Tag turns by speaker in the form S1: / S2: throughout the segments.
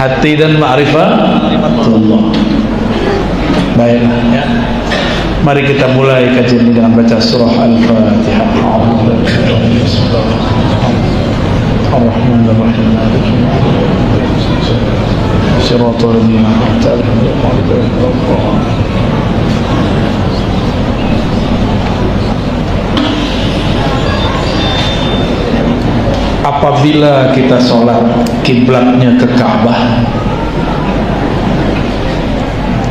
S1: hati dan ma'rifatullah. Baiklah ya. Mari kita mulai kajian ini dengan baca surah Al-Fatihah. Ar-Rahmanir-Rahim. Shiratal ladzina an'amta 'alaihim. Apabila kita sholat kiblatnya ke Ka'bah,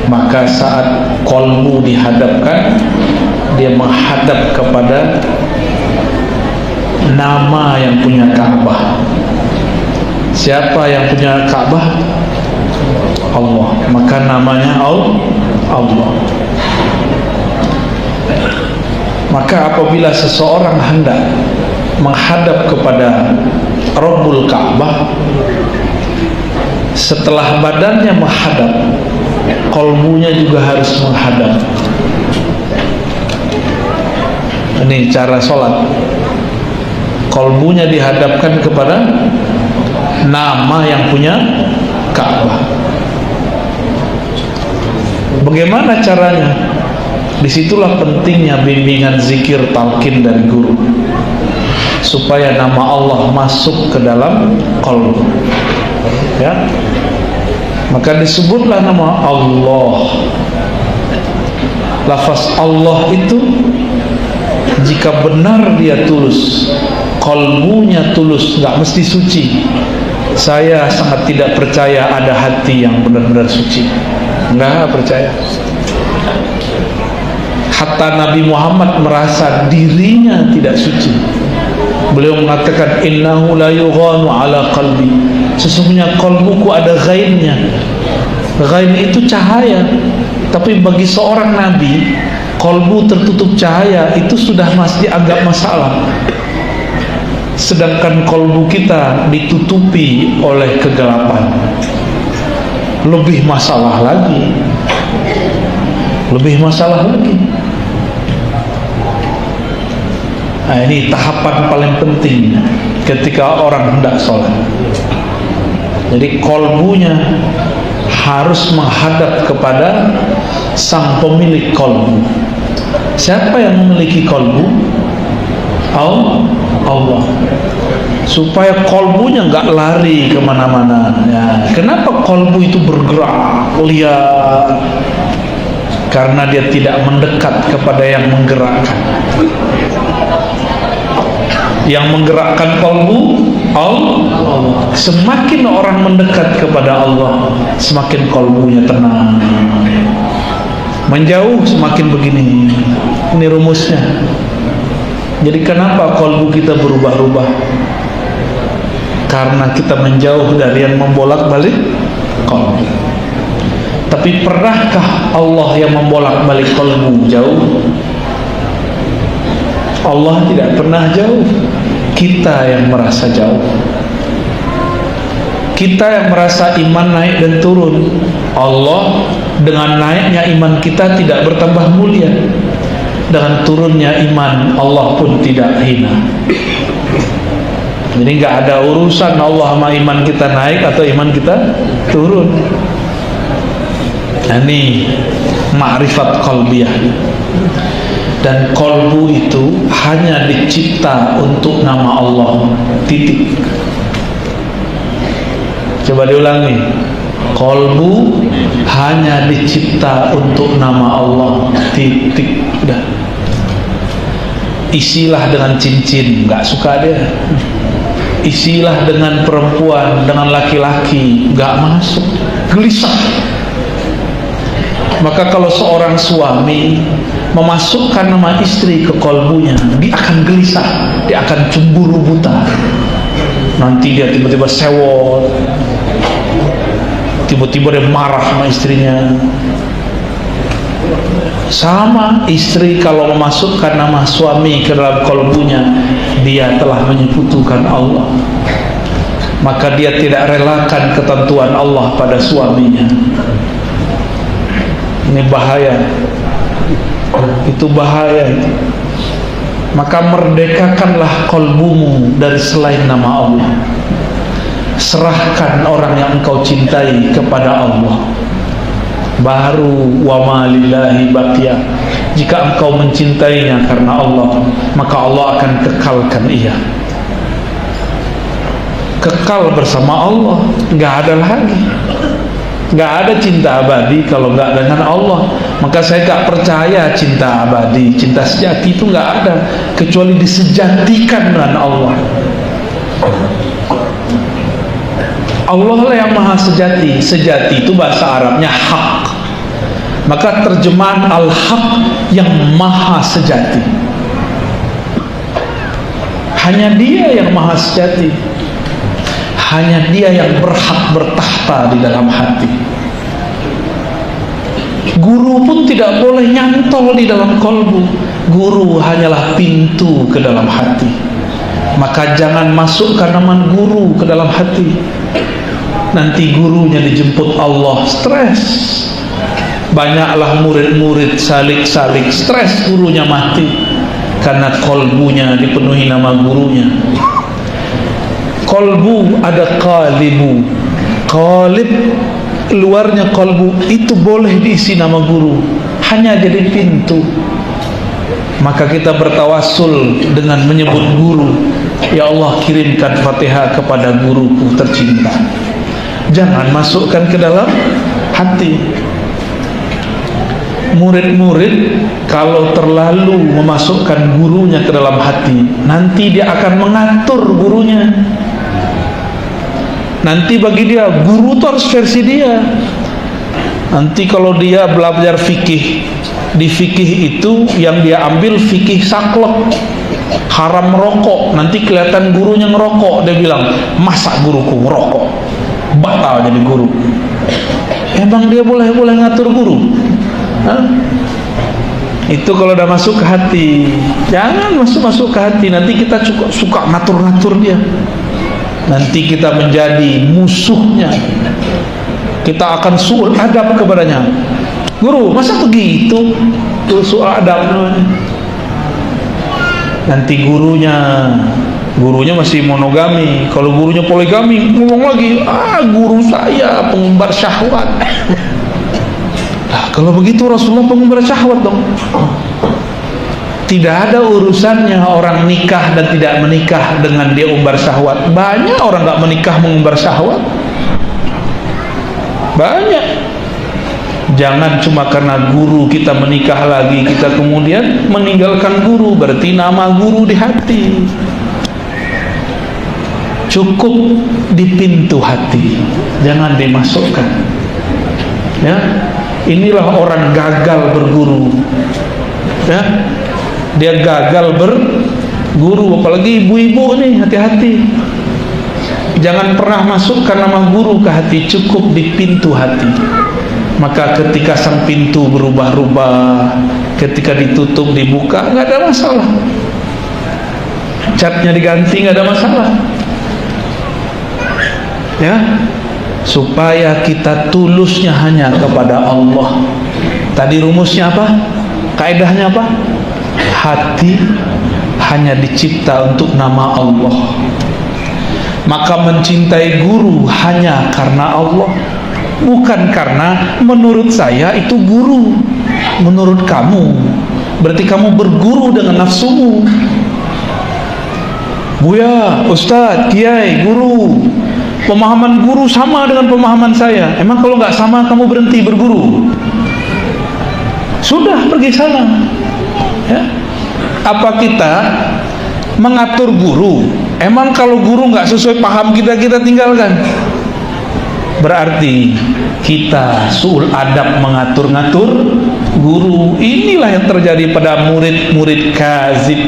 S1: maka saat qalbu dihadapkan, dia menghadap kepada nama yang punya Ka'bah. Siapa yang punya Ka'bah? Allah. Maka namanya Allah. Maka apabila seseorang hendak menghadap kepada Rabbul Ka'bah, setelah badannya menghadap, qalbunya juga harus menghadap. Ini cara sholat. Qalbunya dihadapkan kepada nama yang punya Ka'bah. Bagaimana caranya? Disitulah pentingnya bimbingan zikir talqin dari guru, supaya nama Allah masuk ke dalam qalbu. Ya, maka disebutlah nama Allah. Lafaz Allah itu jika benar dia tulus, qalbunya tulus, nggak mesti suci. Saya sangat tidak percaya ada hati yang benar-benar suci. Nggak percaya. Hatta Nabi Muhammad merasa dirinya tidak suci. Beliau mengatakan, innahu la yughanu ala qalbi. Sesungguhnya qalbuku ada ghainnya. Ghain itu cahaya. Tapi bagi seorang nabi, qalbu tertutup cahaya itu sudah masih agak masalah. Sedangkan qalbu kita ditutupi oleh kegelapan, lebih masalah lagi. Lebih masalah lagi. Nah, ini tahapan paling penting ketika orang hendak sholat. Jadi qalbunya harus menghadap kepada sang pemilik qalbu. Siapa yang memiliki qalbu? Allah. Supaya qalbunya nggak lari kemana-mana. Ya, kenapa qalbu itu bergerak liar? Karena dia tidak mendekat kepada yang menggerakkan. Yang menggerakkan qalbu Allah. Semakin orang mendekat kepada Allah, semakin qalbunya tenang. Menjauh semakin begini. Ini rumusnya. Jadi kenapa qalbu kita berubah-ubah? Karena kita menjauh dari yang membolak-balik qalbu. Tapi pernahkah Allah yang membolak-balik qalbu jauh? Allah tidak pernah jauh. Kita yang merasa jauh. Kita yang merasa iman naik dan turun. Allah dengan naiknya iman kita tidak bertambah mulia. Dengan turunnya iman Allah pun tidak hina. Jadi nggak ada urusan Allah sama iman kita naik atau iman kita turun. Nah, ini ma'rifat qalbiyah. Dan qalbu itu hanya dicipta untuk nama Allah. Titik. Coba diulangi. Qalbu hanya dicipta untuk nama Allah. Titik. Udah. Isilah dengan cincin, nggak suka dia. Isilah dengan perempuan, dengan laki-laki, nggak masuk. Gelisah. Maka kalau seorang suami memasukkan nama istri ke qalbunya, dia akan gelisah, dia akan cemburu buta. Nanti dia tiba-tiba sewot, tiba-tiba dia marah sama istrinya. Sama istri kalau memasukkan nama suami ke dalam qalbunya, dia telah menyekutukan Allah. Maka dia tidak relakan ketentuan Allah pada suaminya. Ini bahaya. Itu bahaya. Maka merdekakanlah qalbumu dari selain nama Allah. serahkan orang yang engkau cintai kepada Allah. Baru wa ma lillahi baqiya. Jika engkau mencintainya karena Allah, maka Allah akan kekalkan ia, kekal bersama Allah. Nggak ada lagi, nggak ada cinta abadi kalau nggak dengan Allah. Maka saya nggak percaya cinta abadi, cinta sejati itu nggak ada kecuali disejatikan dengan Allah. Allah lah yang maha sejati. Sejati itu bahasa Arabnya hak, maka terjemahan al-haq yang maha sejati. Hanya dia yang maha sejati, hanya dia yang berhak bertahta di dalam hati. Guru pun tidak boleh nyantol di dalam kolbu. Guru hanyalah pintu ke dalam hati. Maka jangan masukkan nama guru ke dalam hati. Nanti gurunya dijemput Allah, stres. Banyaklah murid-murid salik-salik, stres gurunya mati karena kolbunya dipenuhi nama gurunya. Kolbu ada qalibu. Qalib luarnya kolbu itu boleh diisi nama guru, hanya jadi pintu. Maka kita bertawassul dengan menyebut guru. Ya Allah, kirimkan Fatihah kepada guruku tercinta. Jangan masukkan ke dalam hati. Murid-murid kalau terlalu memasukkan gurunya ke dalam hati, nanti dia akan mengatur gurunya. Nanti bagi dia guru itu harus versi dia. Nanti kalau dia belajar fikih, di fikih itu yang dia ambil fikih saklek, haram merokok. Nanti kelihatan gurunya ngerokok, dia bilang, masa guruku ngerokok, batal jadi guru. Emang dia boleh ngatur guru? Hah? Itu kalau udah masuk ke hati. Jangan masuk ke hati, nanti kita suka ngatur-ngatur dia. Nanti kita menjadi musuhnya. Kita akan su'ul adab kepadanya. Guru, masa begitu? Itu su'ul adab namanya. Nanti gurunya masih monogami. Kalau gurunya poligami, ngomong lagi, guru saya pengumbar syahwat. Nah, kalau begitu Rasulullah pengumbar syahwat dong. Tidak ada urusannya orang nikah dan tidak menikah dengan dia umbar syahwat. Banyak orang gak menikah mengumbar syahwat. Banyak. Jangan cuma karena guru kita menikah lagi, kita kemudian meninggalkan guru. Berarti nama guru di hati. Cukup di pintu hati, jangan dimasukkan. Ya, inilah orang gagal berguru. Ya, dia gagal berguru. Apalagi ibu-ibu nih, hati-hati. Jangan pernah masukkan nama guru ke hati, cukup di pintu hati. Maka ketika sang pintu berubah-ubah, ketika ditutup, dibuka, nggak ada masalah. Catnya diganti, nggak ada masalah. Ya, supaya kita tulusnya hanya kepada Allah. Tadi rumusnya apa? Kaidahnya apa? Hati hanya dicipta untuk nama Allah. Maka mencintai guru hanya karena Allah, bukan karena menurut saya itu guru, menurut kamu berarti kamu berguru dengan nafsumu. Buya, Ustadz, Kiai, guru, pemahaman guru sama dengan pemahaman saya. Emang kalau nggak sama kamu berhenti berguru? Sudah, pergi sana. Ya. Apa kita mengatur guru? Emang kalau guru nggak sesuai paham kita tinggalkan? Berarti kita suul adab mengatur-ngatur guru. Inilah yang terjadi pada murid-murid kazib.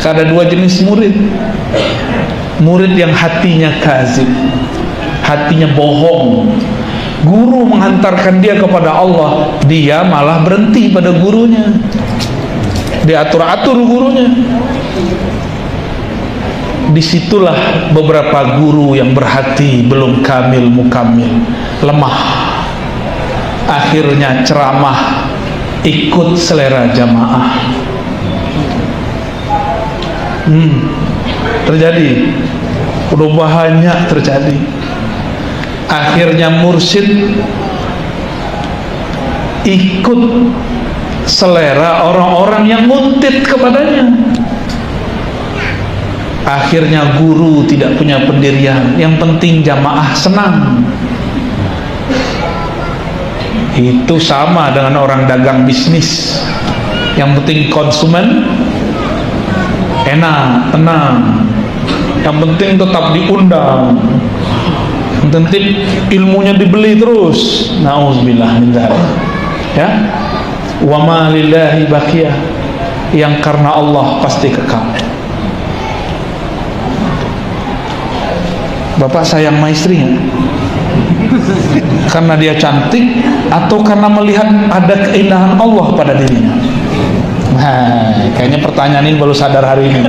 S1: Ada dua jenis murid. Murid yang hatinya kazib, hatinya bohong. Guru menghantarkan dia kepada Allah, dia malah berhenti pada gurunya. Diatur-atur gurunya. Disitulah beberapa guru yang berhati belum kamil mukamil, lemah. Akhirnya ceramah ikut selera jamaah. Terjadi. udah banyak terjadi. Akhirnya mursyid ikut selera orang-orang yang nguntit kepadanya. Akhirnya guru tidak punya pendirian, yang penting jamaah senang. Itu sama dengan orang dagang bisnis, yang penting konsumen enak, tenang, yang penting tetap diundang, yang penting ilmunya dibeli terus. Nauzubillah min dzalik. Ya, wa ma lillahi baqiyah, yang karena Allah pasti kekal. Bapak sayang sama istrinya karena dia cantik atau karena melihat ada keindahan Allah pada dirinya? Nah, kayaknya pertanyaan ini baru sadar hari ini.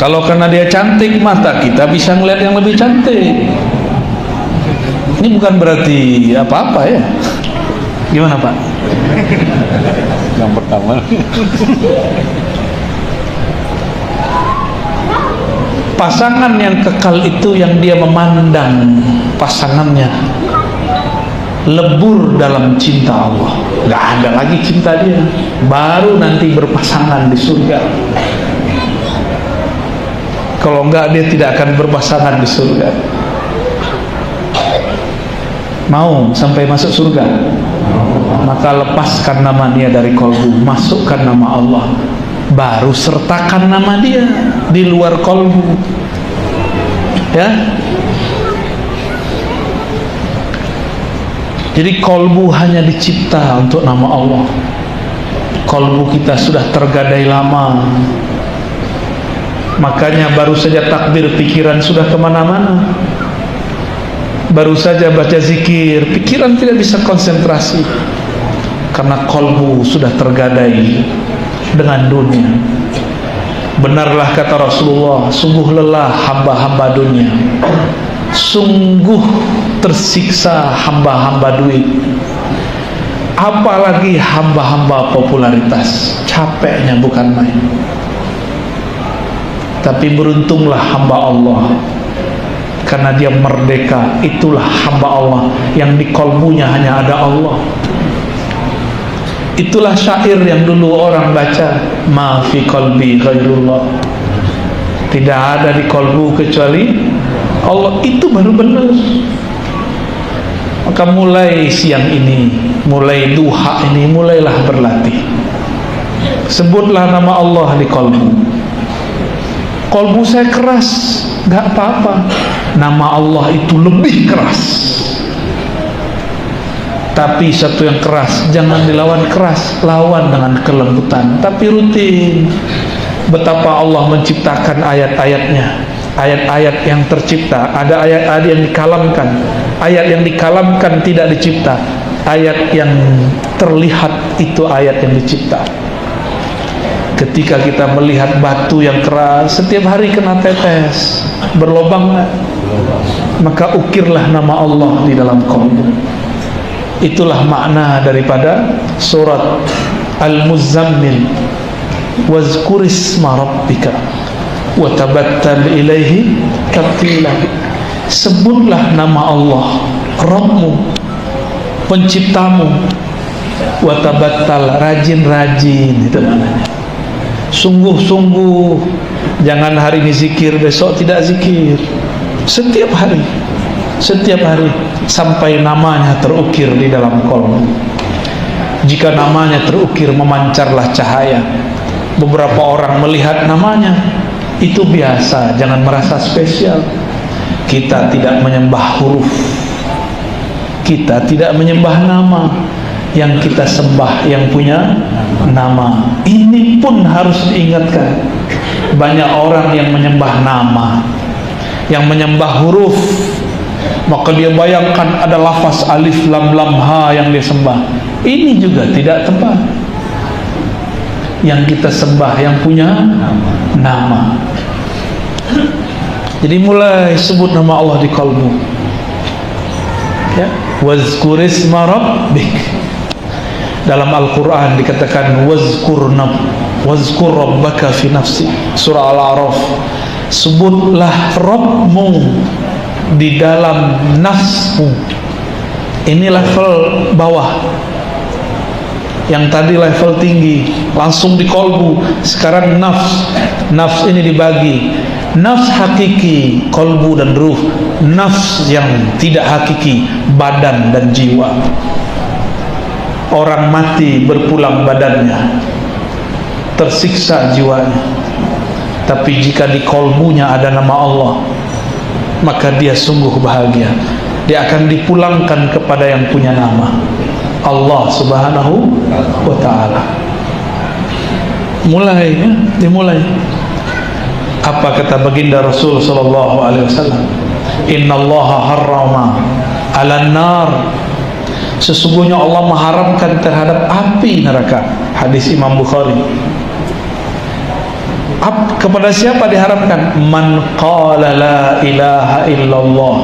S1: Kalau karena dia cantik, mata kita bisa melihat yang lebih cantik. Ini bukan berarti apa-apa ya. Gimana Pak?
S2: Yang pertama,
S1: pasangan yang kekal itu yang dia memandang pasangannya lebur dalam cinta Allah. Gak ada lagi cinta dia, baru nanti berpasangan di surga. Kalau enggak, dia tidak akan berpasangan di surga. Mau sampai masuk surga, maka lepaskan nama dia dari kolbu, masukkan nama Allah, baru sertakan nama dia di luar kolbu. Ya, jadi kolbu hanya dicipta untuk nama Allah. Kolbu kita sudah tergadai lama, makanya baru saja takbir pikiran sudah kemana-mana. Baru saja baca zikir, pikiran tidak bisa konsentrasi, karena kolbu sudah tergadai dengan dunia. Benarlah kata Rasulullah, sungguh lelah hamba-hamba dunia, sungguh tersiksa hamba-hamba duit, apalagi hamba-hamba popularitas. Capeknya bukan main. Tapi beruntunglah hamba Allah, karena dia merdeka. Itulah hamba Allah yang di kolbunya hanya ada Allah. Itulah syair yang dulu orang baca, ma fi qalbi ghairullah, tidak ada di kolbu kecuali Allah. Itu baru benar. Maka mulai siang ini, mulai duha ini, mulailah berlatih. Sebutlah nama Allah di kolbu. Kolbu saya keras, gak apa-apa, nama Allah itu lebih keras. Tapi satu yang keras jangan dilawan keras, lawan dengan kelembutan, tapi rutin. Betapa Allah menciptakan ayat-ayatnya, ayat-ayat yang tercipta, ada ayat-ayat yang dikalamkan, ayat yang dikalamkan tidak dicipta, ayat yang terlihat itu ayat yang dicipta. Ketika kita melihat batu yang keras setiap hari kena tetes, berlobang, maka ukirlah nama Allah di dalam kolbu. Itulah makna daripada surat Al-Muzammil, wazkurisma rabbika wa tabattal ilaihi tabtila. Sebutlah nama Allah Rabbmu, penciptamu, wa tabattal, rajin-rajin, itu maknanya. Sungguh-sungguh, jangan hari ini zikir, besok tidak zikir. Setiap hari, setiap hari, sampai namanya terukir di dalam kolbu. Jika namanya terukir, memancarlah cahaya. Beberapa orang melihat namanya, itu biasa, jangan merasa spesial. Kita tidak menyembah huruf, kita tidak menyembah nama. Yang kita sembah yang punya nama. Ini pun harus diingatkan. Banyak orang yang menyembah nama, yang menyembah huruf, maka dia bayangkan ada lafaz alif lam lam ha yang dia sembah. Ini juga tidak tepat. Yang kita sembah yang punya nama. Jadi mulai sebut nama Allah di kalbu. Ya, wazkurisma rabbik. Dalam Al-Quran dikatakan wazkur rabbaka fi nafsi, surah Al-A'raf, Sebutlah Rabbmu di dalam nafsmu. Ini level bawah. Yang tadi level tinggi, langsung di kolbu. Sekarang nafs. Nafs ini dibagi. Nafs hakiki, kolbu dan ruh. Nafs yang tidak hakiki, badan dan jiwa. Orang mati berpulang badannya, tersiksa jiwanya. Tapi jika di kolbunya ada nama Allah, maka dia sungguh bahagia. Dia akan dipulangkan kepada yang punya nama, Allah Subhanahu wa ta'ala. Mulai ya, dimulai. Apa kata baginda Rasul sallallahu alaihi wasallam? Innallaha harrama 'alan nar. Sesungguhnya Allah mengharamkan terhadap api neraka. Hadis Imam Bukhari. Kepada siapa diharamkan? Man qala la ilaha illallah.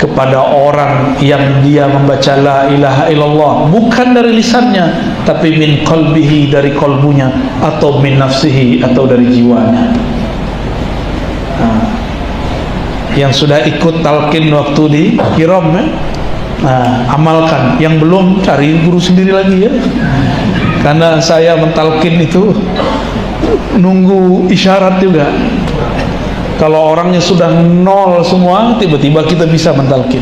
S1: Kepada orang yang dia membaca la ilaha illallah, bukan dari lisannya, tapi min qalbihi, dari kolbunya, atau min nafsihi, atau dari jiwanya. Yang sudah ikut talqin waktu di Kiram ya? Amalkan. Yang belum, cari guru sendiri lagi ya, karena saya mentalkin itu nunggu isyarat juga. Kalau orangnya sudah nol semua, tiba-tiba kita bisa mentalkin.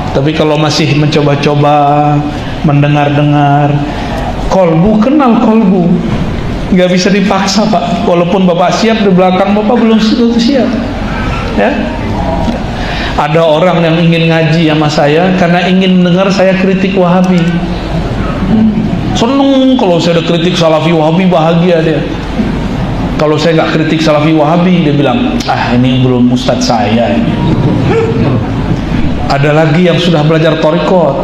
S1: Tapi kalau masih mencoba-coba, mendengar-dengar, kolbu, kenal kolbu, nggak bisa dipaksa Pak. Walaupun Bapak siap, di belakang Bapak belum siap ya. Ada orang yang ingin ngaji sama saya karena ingin dengar saya kritik Wahabi. Seneng kalau saya ada kritik Salafi Wahabi, bahagia dia. Kalau saya nggak kritik Salafi Wahabi, dia bilang, ini belum ustadz saya ini. Ada lagi yang sudah belajar torikot,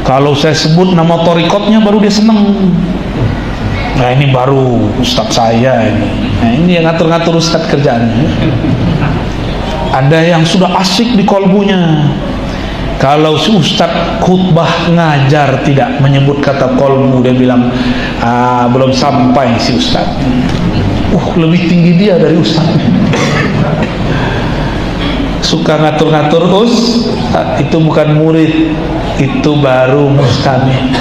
S1: kalau saya sebut nama torikotnya baru dia seneng. Nah ini baru ustadz saya ini. Nah ini yang ngatur-ngatur ustadz kerjaannya. Ada yang sudah asik di kolbunya. Kalau si ustadz khutbah ngajar tidak menyebut kata kolbu, dia bilang, belum sampai si ustadz. Lebih tinggi dia dari ustadz. Suka ngatur-ngatur itu bukan murid, itu baru mustami.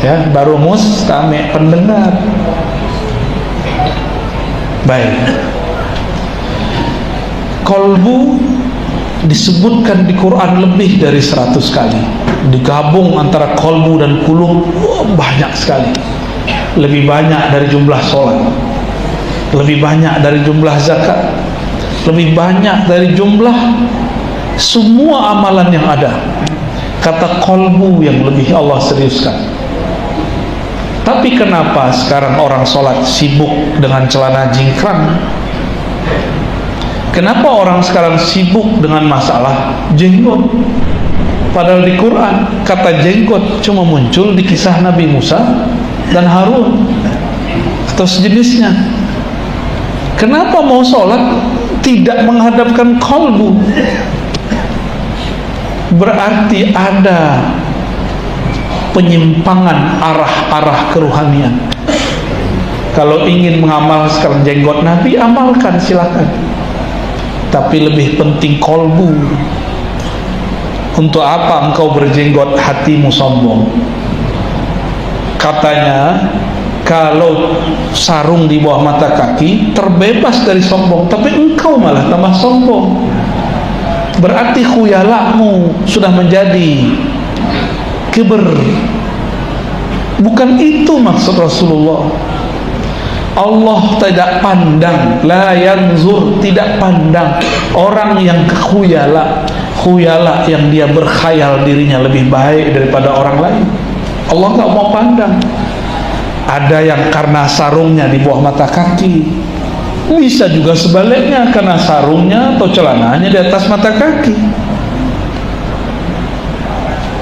S1: Ya, baru mustami, pendengar. Baik. Kolbu disebutkan di Quran lebih dari 100 kali. Digabung antara kolbu dan kulub, banyak sekali. Lebih banyak dari jumlah sholat, lebih banyak dari jumlah zakat, lebih banyak dari jumlah semua amalan yang ada. Kata kolbu yang lebih Allah seriuskan. Tapi kenapa sekarang orang sholat sibuk dengan celana jingkrang? Kenapa orang sekarang sibuk dengan masalah jenggot? Padahal di Quran kata jenggot cuma muncul di kisah Nabi Musa dan Harun atau sejenisnya. Kenapa mau sholat tidak menghadapkan kolbu? Berarti ada penyimpangan arah-arah keruhanian. Kalau ingin mengamalkan jenggot Nabi, amalkan silakan. Tapi lebih penting kolbu. Untuk apa engkau berjenggot hatimu sombong? Katanya kalau sarung di bawah mata kaki terbebas dari sombong, tapi engkau malah tambah sombong. Berarti khuyalakmu sudah menjadi kiber. Bukan itu maksud Rasulullah. Allah tidak pandang, la yanzur, tidak pandang orang yang khuyala, khuyala yang dia berkhayal dirinya lebih baik daripada orang lain. Allah nggak mau pandang. Ada yang karena sarungnya di bawah mata kaki, bisa juga sebaliknya karena sarungnya atau celananya di atas mata kaki.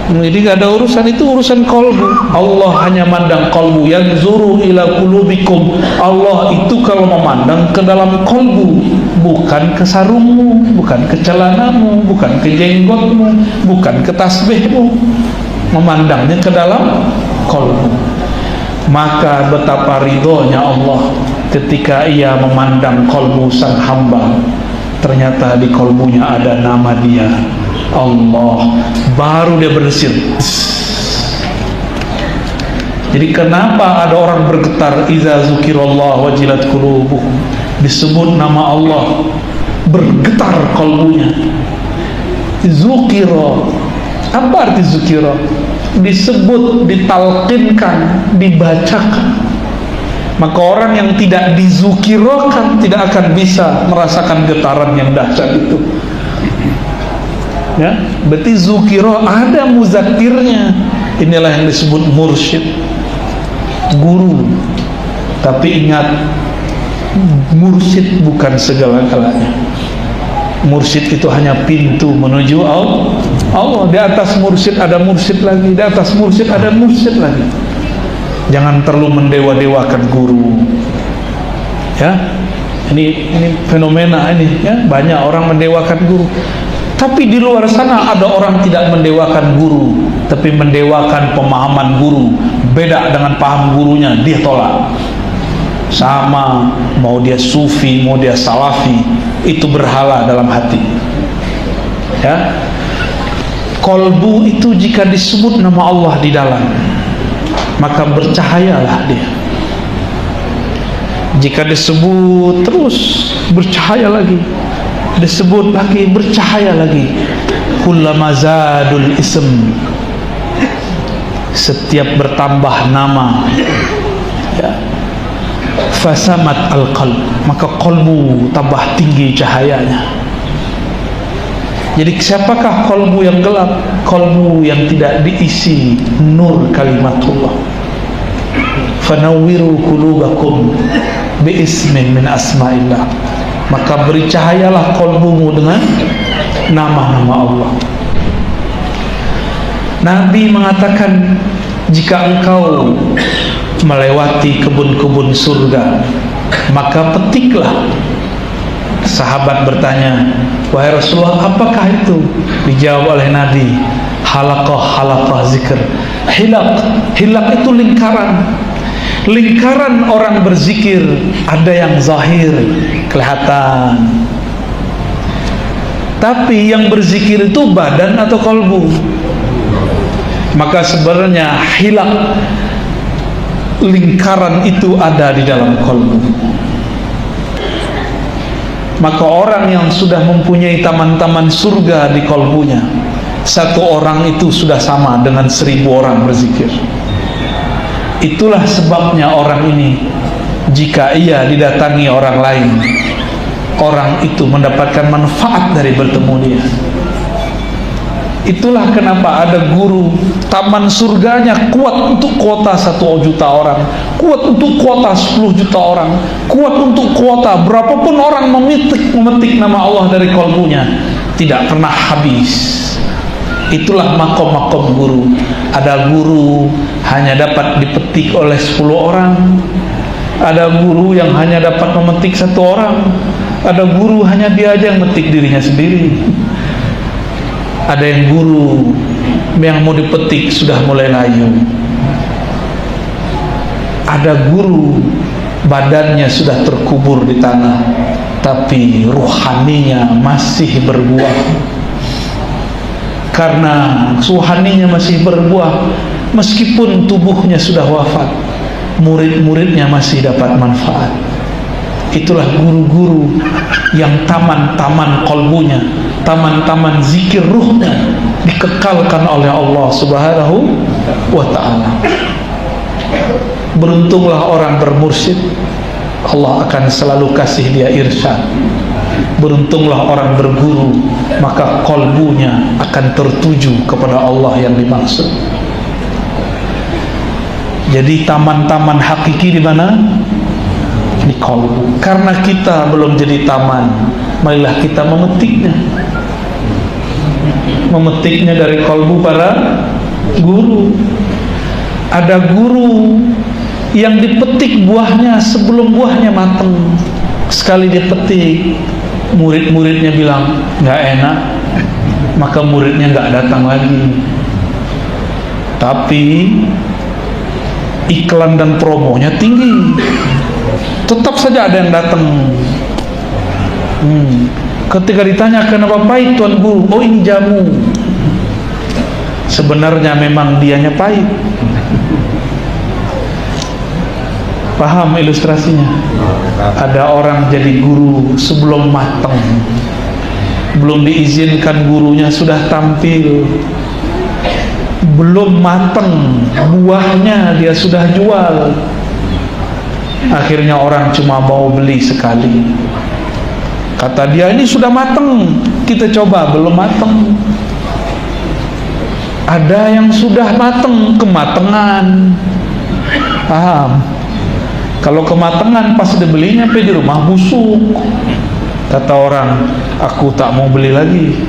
S1: Jadi gak ada urusan, itu urusan kolbu. Allah hanya mandang kolbu. Yanzuru ila qulubikum. Allah itu kalau memandang ke dalam kolbu, bukan ke sarungmu, bukan ke celanamu, bukan ke jenggotmu, bukan ke tasbihmu. Memandangnya ke dalam kolbu. maka betapa ridhonya Allah ketika ia memandang kolbu sang hamba. Ternyata di kolbunya ada nama dia, Allah. Baru dia bersin. Jadi kenapa ada orang bergetar iza zukirallah wajilat qulubuhum, disebut nama Allah bergetar kolbunya. Zukira, apa arti zukira? Disebut, ditalqinkan, dibacakan. Maka orang yang tidak dizukirakan tidak akan bisa merasakan getaran yang dahsyat itu. Ya, berarti zukira ada muzakirnya. Inilah yang disebut mursyid, guru. Tapi ingat, mursyid bukan segala-galanya. Mursyid itu hanya pintu menuju Allah. Di atas mursyid ada mursyid lagi, di atas mursyid ada mursyid lagi. Jangan terlalu mendewa-dewakan guru. Ya, ini fenomena ini. Ya, banyak orang mendewakan guru. Tapi di luar sana ada orang tidak mendewakan guru, tapi mendewakan pemahaman guru. Beda dengan paham gurunya, dia tolak. Sama, mau dia sufi, mau dia salafi, itu berhala dalam hati. Ya, kolbu itu jika disebut nama Allah di dalam, maka bercahayalah dia. Jika disebut terus, bercahaya lagi, disebut lagi, bercahaya lagi. Kullama zadul ism, setiap bertambah nama, ya, fasamat al-qalb, maka kolbu tambah tinggi cahayanya. Jadi siapakah kolbu yang gelap? Kolbu yang tidak diisi nur kalimatullah. Fanawwiru qulubakum biismin min asma'illah, maka beri cahayalah kolbumu dengan nama-nama Allah. Nabi mengatakan, jika engkau melewati kebun-kebun surga, maka petiklah. Sahabat bertanya, wahai Rasulullah, apakah itu? Dijawab oleh Nabi, halaqah zikr. Hilaq itu lingkaran orang berzikir. Ada yang zahir, kelihatan, tapi yang berzikir itu badan atau kolbu. Maka sebenarnya hilaq, lingkaran itu ada di dalam kolbu. Maka orang yang sudah mempunyai taman-taman surga di kolbunya, satu orang itu sudah sama dengan 1000 orang berzikir. Itulah sebabnya orang ini, jika ia didatangi orang lain, orang itu mendapatkan manfaat dari bertemu dia. Itulah kenapa ada guru, taman surganya kuat untuk kuota 1 juta orang, kuat untuk kuota 10 juta orang, kuat untuk kuota berapapun orang memetik nama Allah dari kolbunya, tidak pernah habis. Itulah makom-makom guru. Ada guru hanya dapat dipetik oleh 10 orang, ada guru yang hanya dapat memetik 1 orang, ada guru hanya dia aja yang metik dirinya sendiri. Ada yang guru yang mau dipetik sudah mulai layu. Ada guru badannya sudah terkubur di tanah, tapi ruhaninya masih berbuah. Karena ruhaninya masih berbuah, meskipun tubuhnya sudah wafat, murid-muridnya masih dapat manfaat. Itulah guru-guru yang taman-taman kolbunya, taman-taman zikir ruhnya dikekalkan oleh Allah Subhanahu wa ta'ala. Beruntunglah orang bermursyid, Allah akan selalu kasih dia irsyad. Beruntunglah orang berguru, maka kolbunya akan tertuju kepada Allah yang dimaksud. Jadi taman-taman hakiki di mana? Di kolbu. Karena kita belum jadi taman, marilah kita memetiknya dari kolbu para guru. Ada guru yang dipetik buahnya sebelum buahnya matang. Sekali dipetik, murid-muridnya bilang nggak enak, maka muridnya nggak datang lagi. Tapi iklan dan promonya tinggi, tetap saja ada yang datang. Ketika ditanya kenapa pahit Tuan Guru, oh ini jamu. Sebenarnya memang dianya pahit. Paham ilustrasinya? Ada orang jadi guru sebelum matang, belum diizinkan gurunya sudah tampil, belum matang buahnya dia sudah jual. Akhirnya orang cuma mau beli sekali. Kata dia, ini sudah matang, kita coba, belum matang. Ada yang sudah matang, kematangan. Paham? Kalau kematangan pas dibelinya di rumah busuk. Kata orang, aku tak mau beli lagi.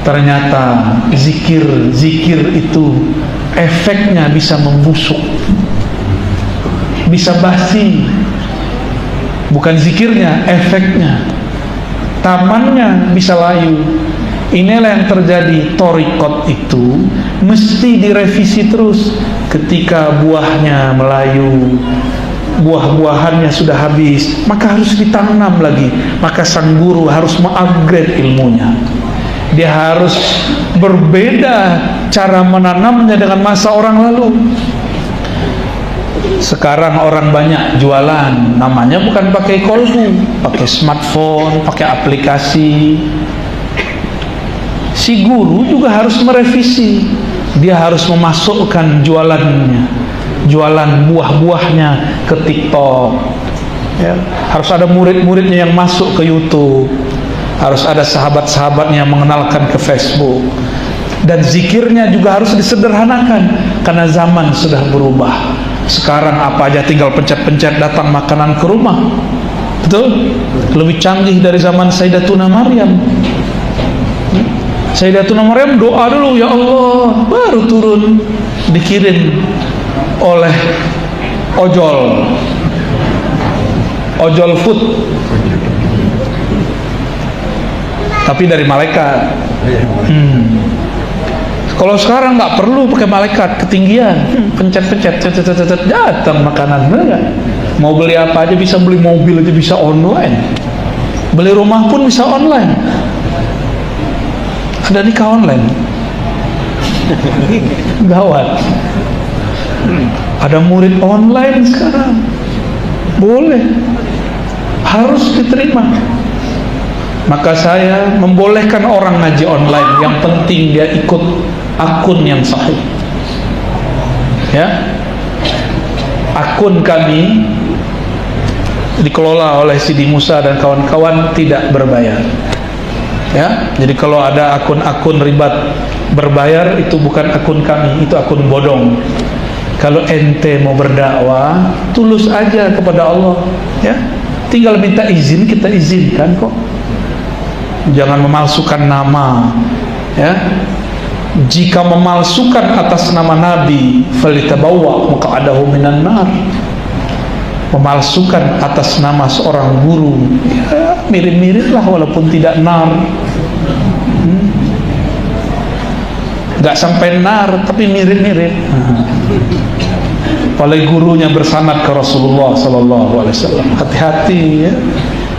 S1: Ternyata zikir itu efeknya bisa membusuk, bisa basi. Bukan zikirnya, efeknya, tamannya bisa layu. Inilah yang terjadi. Thariqat itu mesti direvisi terus. Ketika buahnya melayu, buah-buahannya sudah habis, maka harus ditanam lagi. Maka sang guru harus mengupgrade ilmunya. Dia harus berbeda cara menanamnya dengan masa orang lalu. Sekarang orang banyak jualan, namanya bukan pakai kolbu, pakai smartphone, pakai aplikasi. Si guru juga harus merevisi. Dia harus memasukkan jualannya, jualan buah-buahnya ke TikTok, ya. Harus ada murid-muridnya yang masuk ke YouTube, harus ada sahabat-sahabatnya yang mengenalkan ke Facebook. Dan zikirnya juga harus disederhanakan, karena zaman sudah berubah. Sekarang apa aja tinggal pencet-pencet datang makanan ke rumah. Betul? Lebih canggih dari zaman Sayyidatuna Maryam. Sayyidatuna Maryam doa dulu, ya Allah, baru turun dikirim oleh ojol food, tapi dari malaikat. Kalau sekarang nggak perlu pakai malaikat, ketinggian, pencet-pencet, datang makanan, benar nggak? Mau beli apa aja bisa, beli mobil aja bisa online, beli rumah pun bisa online. Ada nikah online, gawat. Ada murid online sekarang, boleh, harus diterima. Maka saya membolehkan orang ngaji online, yang penting dia ikut akun yang sahih. Ya, akun kami dikelola oleh Sidi Musa dan kawan-kawan, tidak berbayar. Ya, jadi kalau ada akun-akun ribat berbayar, itu bukan akun kami, itu akun bodong. Kalau ente mau berdakwah, tulus aja kepada Allah, ya. Tinggal minta izin, kita izinkan kok. Jangan memalsukan nama, ya. Jika memalsukan atas nama Nabi, falitabawwa maq'adahu minan nar. Memalsukan atas nama seorang guru, ya, mirip-mirip lah walaupun tidak nar. Gak sampai nar, tapi mirip-mirip. Oleh gurunya bersanad ke Rasulullah SAW. Hati-hati, ya.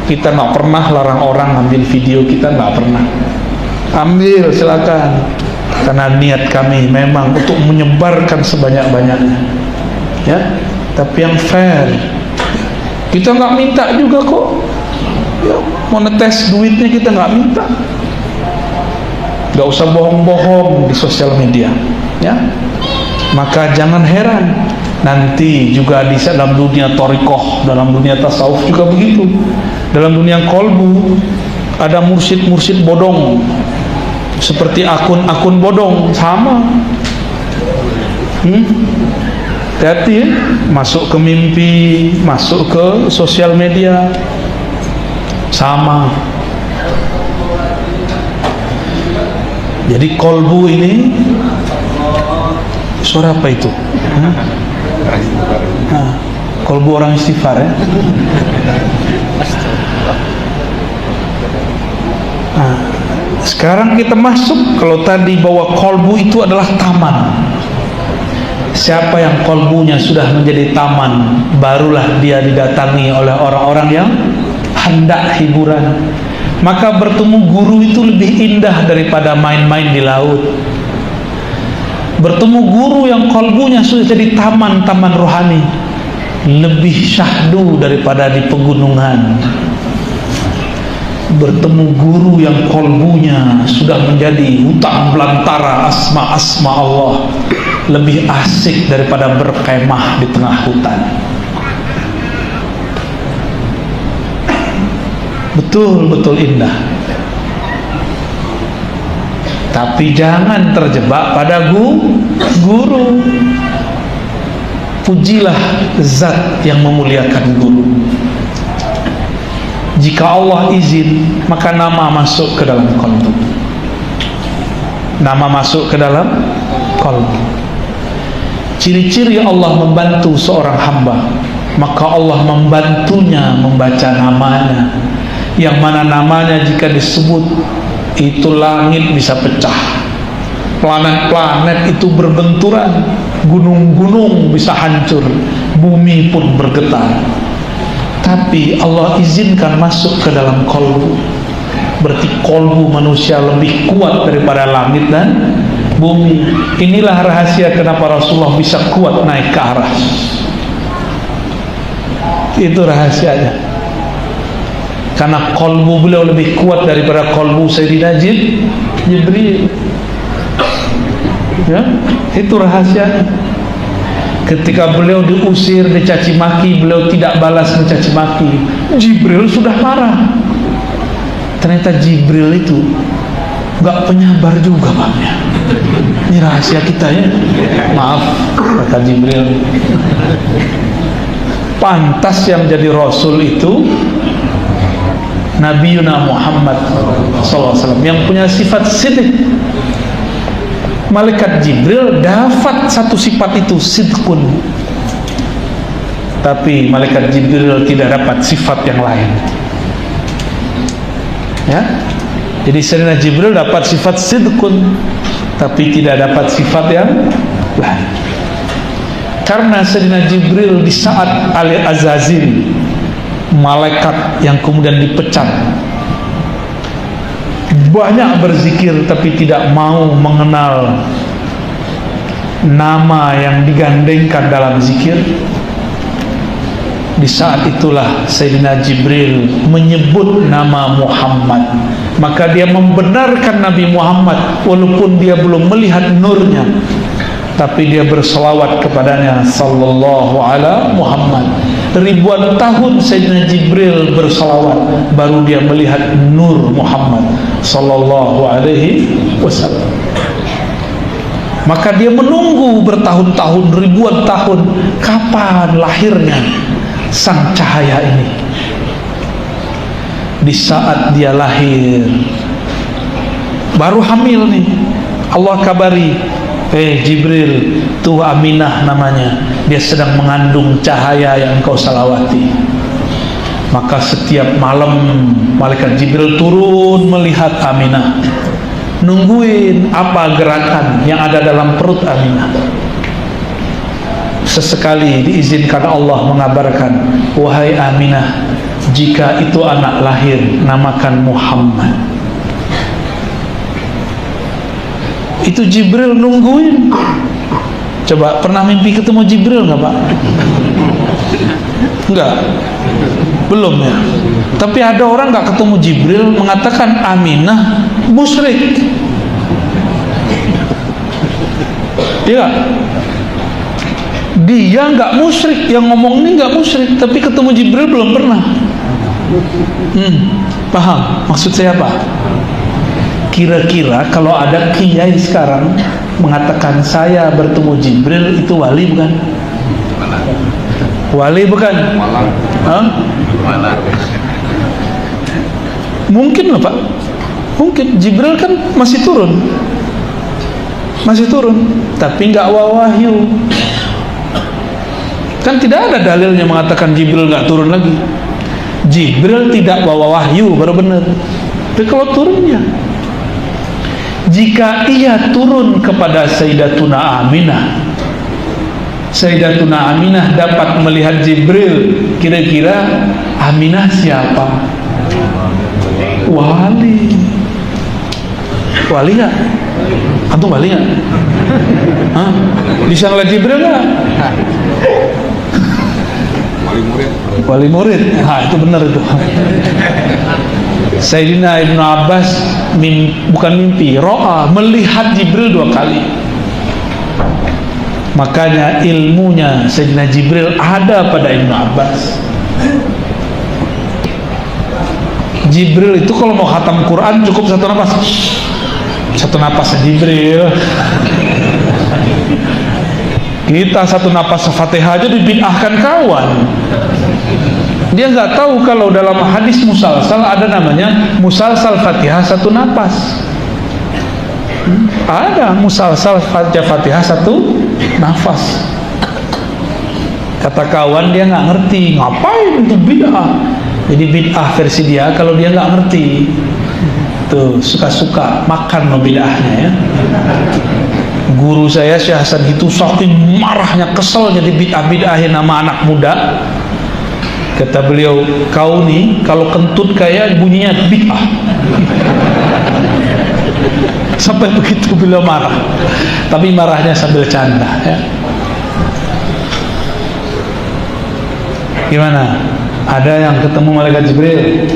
S1: Kita nggak pernah larang orang ambil video kita, nggak pernah. Ambil, silakan. Karena niat kami memang untuk menyebarkan sebanyak-banyaknya, ya. Tapi yang fair. Kita nggak minta juga kok, ya, monetes duitnya kita nggak minta. Nggak usah bohong-bohong di sosial media, ya. Maka jangan heran nanti juga di dalam dunia thariqah, dalam dunia tasawuf juga begitu. Dalam dunia kolbu ada mursyid-mursyid bodong, seperti akun-akun bodong, sama. Hati-hati, ya. Masuk ke mimpi, masuk ke sosial media, sama. Jadi kolbu ini, suara apa itu? Kolbu orang istighfar, ya. Sekarang kita masuk, kalau tadi bahwa kolbu itu adalah taman, Siapa yang kolbunya sudah menjadi taman, barulah dia didatangi oleh orang-orang yang hendak hiburan. Maka bertemu guru itu lebih indah daripada main-main di laut. Bertemu guru yang kolbunya sudah jadi taman-taman rohani, lebih syahdu daripada di pegunungan. Bertemu guru yang kolbunya sudah menjadi hutan belantara asma-asma Allah, lebih asik daripada berkemah di tengah hutan. Betul-betul indah. Tapi jangan terjebak pada guru. Pujilah zat yang memuliakan guru. Jika Allah izin, maka nama masuk ke dalam qalbu. Nama masuk ke dalam qalbu. Ciri-ciri Allah membantu seorang hamba, maka Allah membantunya membaca namanya. Yang mana namanya jika disebut, itu langit bisa pecah, planet-planet itu berbenturan, gunung-gunung bisa hancur, bumi pun bergetar. Tapi Allah izinkan masuk ke dalam kolbu. Berarti kolbu manusia lebih kuat daripada langit dan bumi. Inilah rahasia kenapa Rasulullah bisa kuat naik ke aras. Itu rahasianya. Karena kolbu beliau lebih kuat daripada kolbu Sayyidina Jibril. Ya, itu rahasianya. Ketika beliau diusir, dicaci maki, beliau tidak balas mencaci maki. Jibril sudah marah. Ternyata Jibril itu gak penyabar juga babnya. Ini rahasia kita ya. Maaf, kata Jibril. Pantas yang jadi Rasul itu Nabiuna Muhammad SAW yang punya sifat sidq. Malaikat Jibril dapat satu sifat itu, sidqun. Tapi malaikat Jibril tidak dapat sifat yang lain. Ya. Jadi Sayyidina Jibril dapat sifat sidqun, tapi tidak dapat sifat yang lain. Karena Sayyidina Jibril di saat Al-Azazil, malaikat yang kemudian dipecat, banyak berzikir tapi tidak mau mengenal nama yang digandengkan dalam zikir. Di saat itulah Sayyidina Jibril menyebut nama Muhammad. Maka dia membenarkan Nabi Muhammad walaupun dia belum melihat nurnya, tapi dia berselawat kepadanya sallallahu ala Muhammad. Ribuan tahun Sayyidina Jibril berselawat, baru dia melihat nur Muhammad sallallahu alaihi wasallam. Maka dia menunggu bertahun-tahun, ribuan tahun, kapan lahirnya sang cahaya ini. Di saat dia lahir, baru hamil nih, Allah kabari, Jibril, tuh Aminah namanya, dia sedang mengandung cahaya yang engkau salawati. Maka setiap malam malaikat Jibril turun melihat Aminah, nungguin apa gerakan yang ada dalam perut Aminah. Sesekali diizinkan Allah mengabarkan, wahai Aminah, jika itu anak lahir, namakan Muhammad. Itu Jibril nungguin. Coba pernah mimpi ketemu Jibril nggak Pak? Enggak, belum ya. Tapi ada orang nggak ketemu Jibril mengatakan Aminah musyrik. Iya, dia nggak musyrik, yang ngomong ini nggak musyrik, tapi ketemu Jibril belum pernah. Paham maksud saya apa? Kira-kira kalau ada kiai sekarang mengatakan saya bertemu Jibril, itu wali bukan? Wali bukan? Mungkin loh Pak, mungkin. Jibril kan masih turun, tapi nggak wahyu. Kan tidak ada dalilnya mengatakan Jibril nggak turun lagi. Jibril tidak bawa wahyu, baru benar. Tapi kalau turunnya, jika ia turun kepada Sayyidatuna Aminah, Sayyidatuna Aminah dapat melihat Jibril. Kira-kira Aminah siapa? Wali. Wali nggak? Antum wali nggak? Hah? Bisa ngeliat Jibril nggak? Wali murid. Nah, itu benar itu. Sayyidina Ibnu Abbas bukan mimpi, ro'a, melihat Jibril 2 kali. Makanya ilmunya Sayyidina Jibril ada pada Ibnu Abbas. Jibril itu kalau mau khatam Quran cukup satu napas Jibril. Kita satu napas Fatihah aja dibid'ahkan kawan. Dia nggak tahu kalau dalam hadis musalsal ada namanya musalsal Fatihah satu napas. Ada musalsal Fatihah satu nafas. Kata kawan dia nggak ngerti, ngapain itu bid'ah. Jadi bid'ah versi dia kalau dia nggak ngerti. Tuh suka-suka makan no bid'ahnya ya. Guru saya Syekh Hasan itu saking marahnya, kesel jadi bid'ahin nama anak muda. Kata beliau, kau nih kalau kentut kayak bunyinya bid'ah. Sampai begitu beliau marah. Tapi marahnya sambil canda ya. Gimana? Ada yang ketemu malaikat Jibril?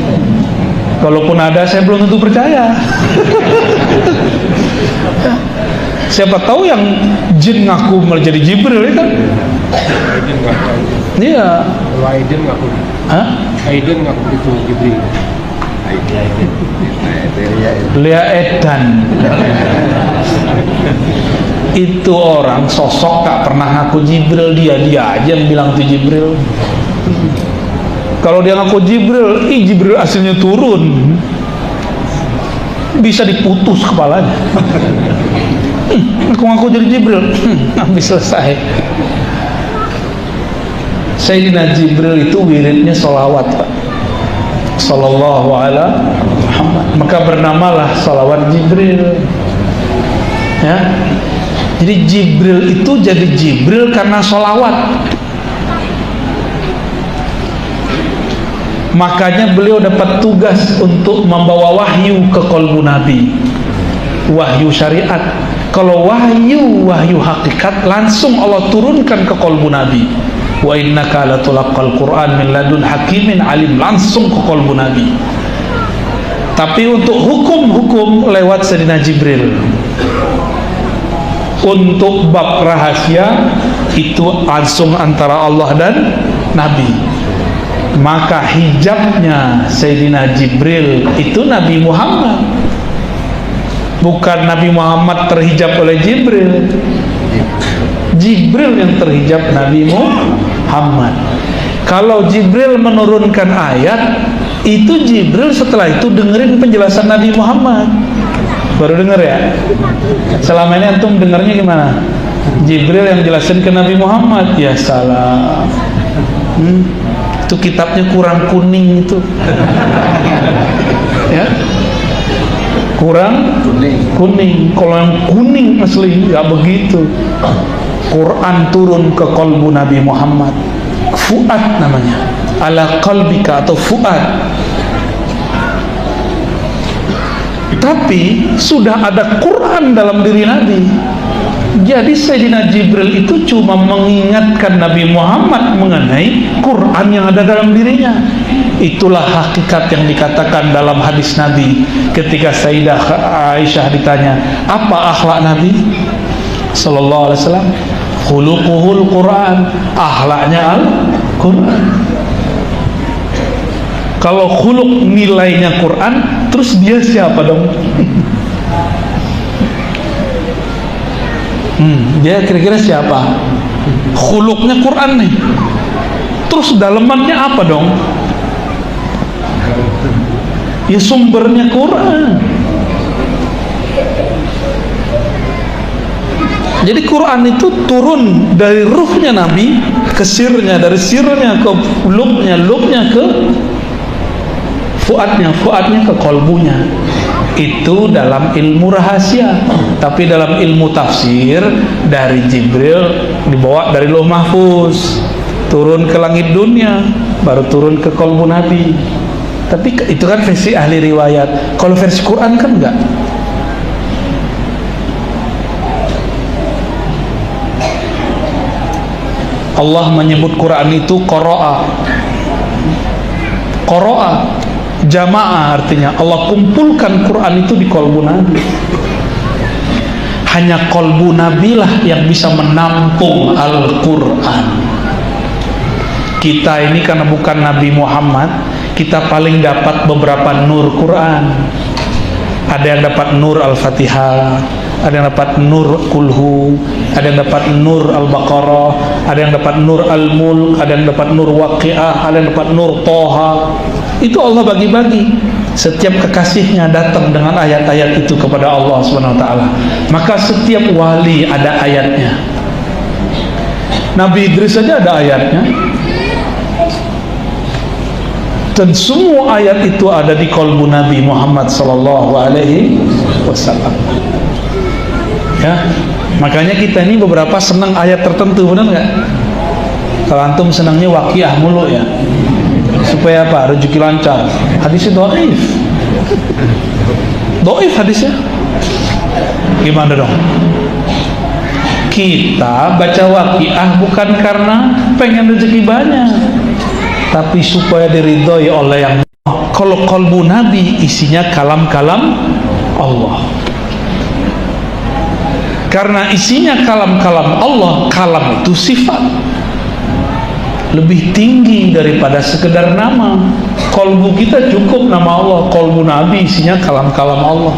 S1: Kalaupun ada, saya belum tentu percaya. Siapa tahu yang jin ngaku menjadi Jibril ya kan? Iya.
S3: Kalau Aiden ngaku.
S1: Hah?
S3: Aiden ngaku itu Jibril.
S1: Lea Edan. Itu orang sosok tak pernah ngaku Jibril, dia aja yang bilang itu Jibril. Kalau dia ngaku Jibril, Jibril aslinya turun, bisa diputus kepalanya. Ngaku jadi Jibril, habis selesai. Sayyidina Jibril itu wiridnya sholawat, Pak. Sallallahu ala Muhammad. Maka bernamalah sholawat Jibril. Ya. Jadi Jibril itu jadi Jibril karena sholawat. Makanya beliau dapat tugas untuk membawa wahyu ke qalbu Nabi, wahyu syariat. Kalau wahyu hakikat langsung Allah turunkan ke qalbu Nabi. Wa innaka latulaqal Qur'an min ladun hakimin alim, langsung ke qalbu Nabi. Tapi untuk hukum-hukum lewat Sayyidina Jibril. Untuk bab rahasia itu langsung antara Allah dan Nabi. Maka hijabnya Sayyidina Jibril itu Nabi Muhammad, bukan Nabi Muhammad terhijab oleh Jibril. Jibril yang terhijab Nabi Muhammad. Kalau Jibril menurunkan ayat, itu Jibril setelah itu dengerin penjelasan Nabi Muhammad. Baru denger ya? Selama ini antum dengarnya gimana? Jibril yang jelasin ke Nabi Muhammad. Ya salah. Itu kitabnya kurang kuning itu. Ya. Kurang kuning. Kalau yang kuning asli nggak begitu. Quran turun ke qalbu Nabi Muhammad. Fuad namanya. Ala qalbika atau fuad. Tapi sudah ada Quran dalam diri Nabi. Jadi Sayyidina Jibril itu cuma mengingatkan Nabi Muhammad mengenai Quran yang ada dalam dirinya. Itulah hakikat yang dikatakan dalam hadis Nabi ketika Sayyidah Aisyah ditanya, apa akhlak Nabi sallallahu alaihi wasallam? Khuluquhul Quran, akhlaknya Al-Quran. Kalau khuluq nilainya Quran, terus dia siapa dong? Dia kira-kira siapa? Khuluqnya Quran nih. Terus dalemannya apa dong? Ya sumbernya Quran. Jadi Quran itu turun dari ruhnya Nabi ke sirnya, dari sirnya ke lubnya, lubnya ke fuadnya, fuadnya ke kolbunya. Itu dalam ilmu rahasia. Tapi dalam ilmu tafsir, dari Jibril dibawa dari Lauh Mahfuz, turun ke langit dunia, baru turun ke qalbu Nabi. Tapi itu kan versi ahli riwayat. Kalau versi Quran kan enggak. Allah menyebut Quran itu qara'a. Qara'a jamaah, artinya Allah kumpulkan Quran itu di qalbu Nabi. Hanya qalbu Nabi lah yang bisa menampung Al-Quran. Kita ini karena bukan Nabi Muhammad, kita paling dapat beberapa nur Quran. Ada yang dapat nur Al-Fatihah, ada yang dapat nur Kulhu, ada yang dapat nur Al-Baqarah, ada yang dapat nur Al-Mulk, ada yang dapat nur Waqiah, ada yang dapat nur Toha. Itu Allah bagi-bagi. Setiap kekasihnya datang dengan ayat-ayat itu kepada Allah Subhanahu wa taala. Maka setiap wali ada ayatnya. Nabi Idris saja ada ayatnya. Dan semua ayat itu ada di qalbu Nabi Muhammad sallallahu alaihi wasallam. Ya, makanya kita ini beberapa senang ayat tertentu, benar nggak? Kalau antum senangnya Waqiah mulu ya, supaya apa? Rezeki lancar. Hadisnya dhaif. Dhaif hadisnya. Gimana dong? Kita baca Waqiah bukan karena pengen rezeki banyak, tapi supaya diridhoi oleh yang. Kalau qalbu Nabi isinya kalam-kalam Allah. Karena isinya kalam-kalam Allah, kalam itu sifat lebih tinggi daripada sekedar nama. Qalbu kita cukup nama Allah, qalbu Nabi isinya kalam-kalam Allah.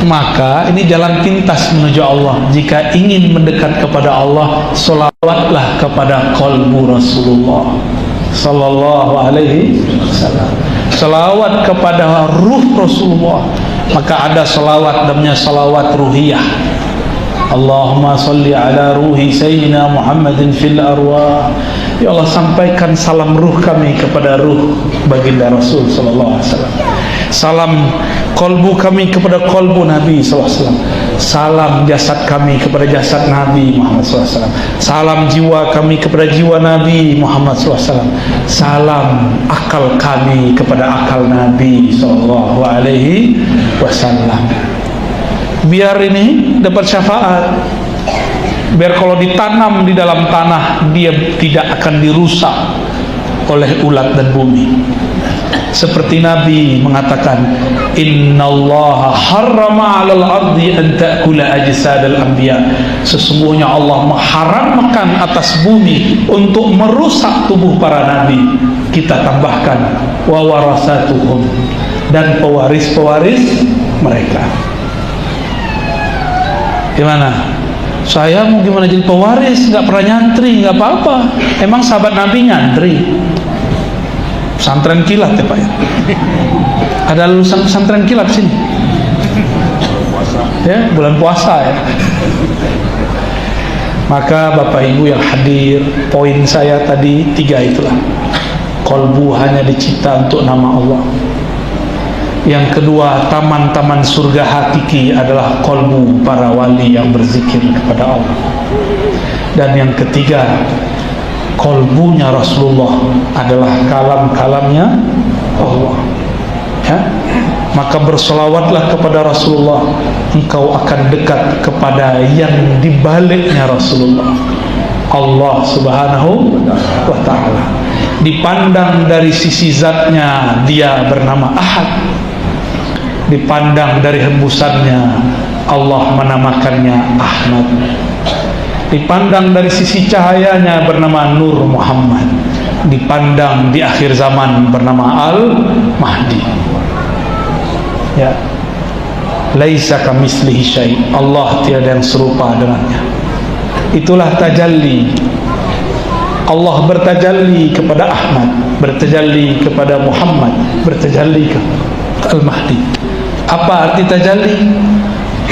S1: Maka ini jalan pintas menuju Allah. Jika ingin mendekat kepada Allah, sholawatlah kepada qalbu Rasulullah sallallahu alaihi wasallam. Sholawat kepada ruh Rasulullah. Maka ada sholawat namanya sholawat ruhiyah. Allahumma salli ala ruhi sayyidina Muhammadin fil arwah. Ya Allah, sampaikan salam ruh kami kepada ruh baginda Rasul sallallahu alaihi wasallam. Salam qalbu kami kepada qalbu Nabi sallallahu alaihi wasallam. Salam jasad kami kepada jasad Nabi Muhammad sallallahu alaihi wasallam. Salam jiwa kami kepada jiwa Nabi Muhammad sallallahu alaihi wasallam. Salam akal kami kepada akal Nabi sallallahu alaihi wasallam. Biar ini dapat syafaat, biar kalau ditanam di dalam tanah dia tidak akan dirusak oleh ulat dan bumi. Seperti Nabi mengatakan, innallaha harrama 'alal ardi an ta'kula ajsadal anbiya. Sesungguhnya Allah mengharamkan atas bumi untuk merusak tubuh para nabi. Kita tambahkan wa warasatuhum, dan pewaris-pewaris mereka. Gimana? Saya mau gimana jadi pewaris? Nggak pernah nyantri, nggak apa-apa. Emang sahabat Nabi nyantri? Pesantren kilat ya Pak ya? Ada lulusan pesantren kilat sini? Ya, bulan puasa ya. Maka Bapak Ibu yang hadir, poin saya tadi 3 itulah. Qalbu hanya dicipta untuk nama Allah. Yang kedua, taman-taman surga hakiki adalah qalbu para wali yang berzikir kepada Allah. Dan yang ketiga, qalbunya Rasulullah adalah kalam-kalamnya Allah. Ya? Maka bersolawatlah kepada Rasulullah, engkau akan dekat kepada yang dibaliknya Rasulullah, Allah Subhanahu wa ta'ala. Dipandang dari sisi zatnya, dia bernama Ahad. Dipandang dari hembusannya, Allah menamakannya Ahmad. Dipandang dari sisi cahayanya, bernama Nur Muhammad. Dipandang di akhir zaman, bernama Al-Mahdi. Ya, laisa kamitslihi syai'. Allah tiada yang serupa dengannya. Itulah tajalli. Allah bertajalli kepada Ahmad, bertajalli kepada Muhammad, bertajalli ke Al-Mahdi. Apa arti tajalli?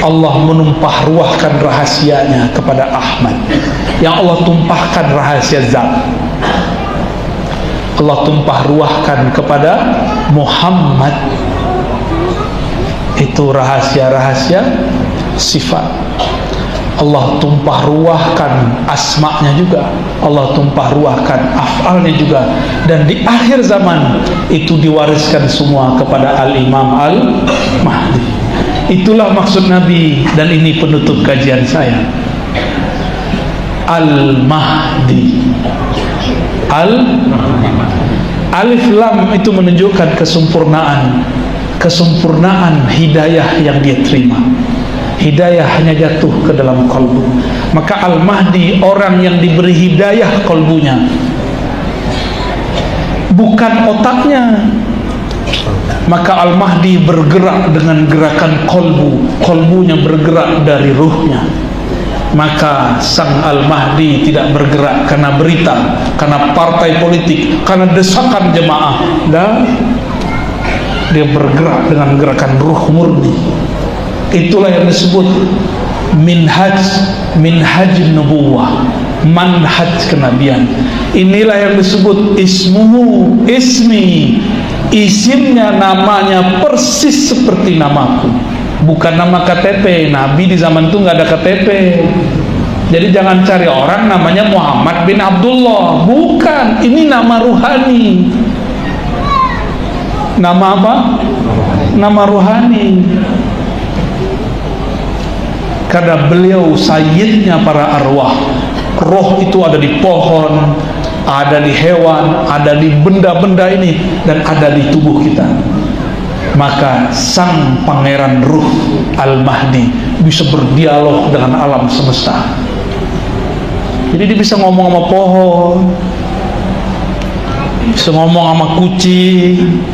S1: Allah menumpah ruahkan rahasianya kepada Ahmad. Yang Allah tumpahkan rahasia zat, Allah tumpah ruahkan kepada Muhammad. Itu rahasia-rahasia sifat. Allah tumpah ruahkan asma'nya juga, Allah tumpah ruahkan af'alnya juga, dan di akhir zaman itu diwariskan semua kepada Al-Imam Al-Mahdi. Itulah maksud Nabi, dan ini penutup kajian saya. Al-Mahdi, Alif Lam itu menunjukkan kesempurnaan hidayah yang dia terima. Hidayah hanya jatuh ke dalam kalbu. Maka Al-Mahdi orang yang diberi hidayah kalbunya, bukan otaknya. Maka Al-Mahdi bergerak dengan gerakan kalbu, kalbunya bergerak dari ruhnya. Maka sang Al-Mahdi tidak bergerak karena berita, karena partai politik, karena desakan jemaah, dan dia bergerak dengan gerakan ruh murni. Itulah yang disebut minhaj nubuwah, manhaj kenabian. Inilah yang disebut ismi, isimnya, namanya persis seperti namaku, bukan nama KTP. Nabi di zaman itu nggak ada KTP. Jadi jangan cari orang namanya Muhammad bin Abdullah, bukan. Ini nama ruhani. Nama apa? Nama ruhani. Karena beliau sayyidnya para arwah. Roh itu ada di pohon, ada di hewan, ada di benda-benda ini, dan ada di tubuh kita. Maka sang pangeran ruh Al-Mahdi bisa berdialog dengan alam semesta. Jadi dia bisa ngomong sama pohon, bisa ngomong sama kucing.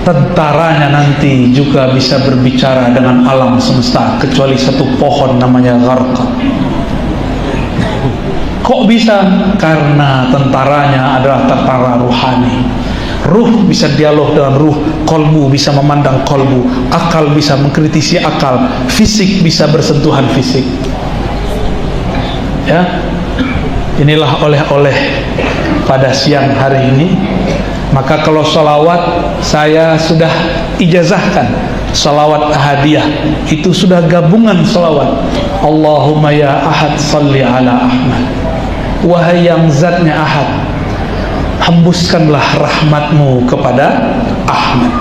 S1: Tentaranya nanti juga bisa berbicara dengan alam semesta, kecuali satu pohon namanya Gharqa. Kok bisa? Karena tentaranya adalah tentara ruhani. Ruh bisa dialog dengan ruh, kolbu bisa memandang kolbu, akal bisa mengkritisi akal, fisik bisa bersentuhan fisik. Ya, inilah oleh-oleh pada siang hari ini. Maka kalau salawat, saya sudah ijazahkan salawat hadiah, itu sudah gabungan salawat. Allahumma ya ahad salli ala Ahmad. Wahai yang zatnya ahad, hembuskanlah rahmatmu kepada Ahmad.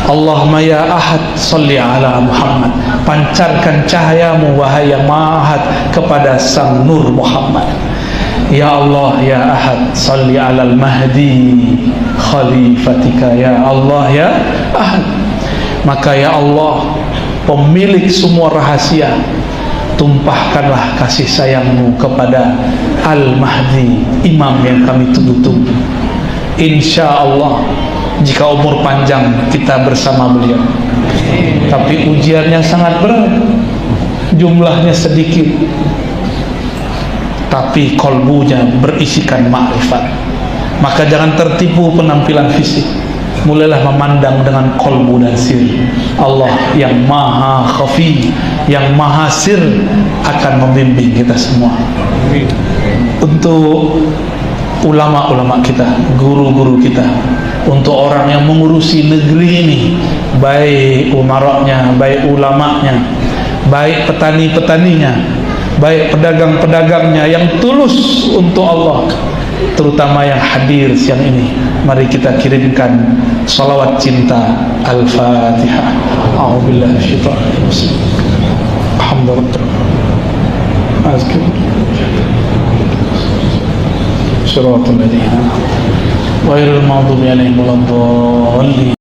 S1: Allahumma ya ahad salli ala Muhammad. Pancarkan cahayamu wahai yang maha ahad kepada sang nur Muhammad. Ya Allah ya ahad salli ala al-mahdi khalifatika. Ya Allah ya ahad. Maka ya Allah, pemilik semua rahasia, tumpahkanlah kasih sayangmu kepada Al-Mahdi, imam yang kami tunggu-tunggu. Insya Allah jika umur panjang kita bersama beliau. Tapi ujiannya sangat berat, jumlahnya sedikit, tapi kolbunya berisikan ma'rifat. Maka jangan tertipu penampilan fisik, mulailah memandang dengan kolbu dan sir. Allah yang maha khafi, yang maha sir akan membimbing kita semua. Untuk ulama-ulama kita, guru-guru kita, untuk orang yang mengurusi negeri ini, baik umaranya, baik ulamanya, baik petani-petaninya, baik pedagang-pedagangnya yang tulus untuk Allah, terutama yang hadir siang ini, mari kita kirimkan salawat cinta. Al-Fatihah. A'udzubillahi minasyaitonir rajim. Alhamdulillah. Azkar. Shiratal ladzina ghairil maghdubi alaihim waladdallin.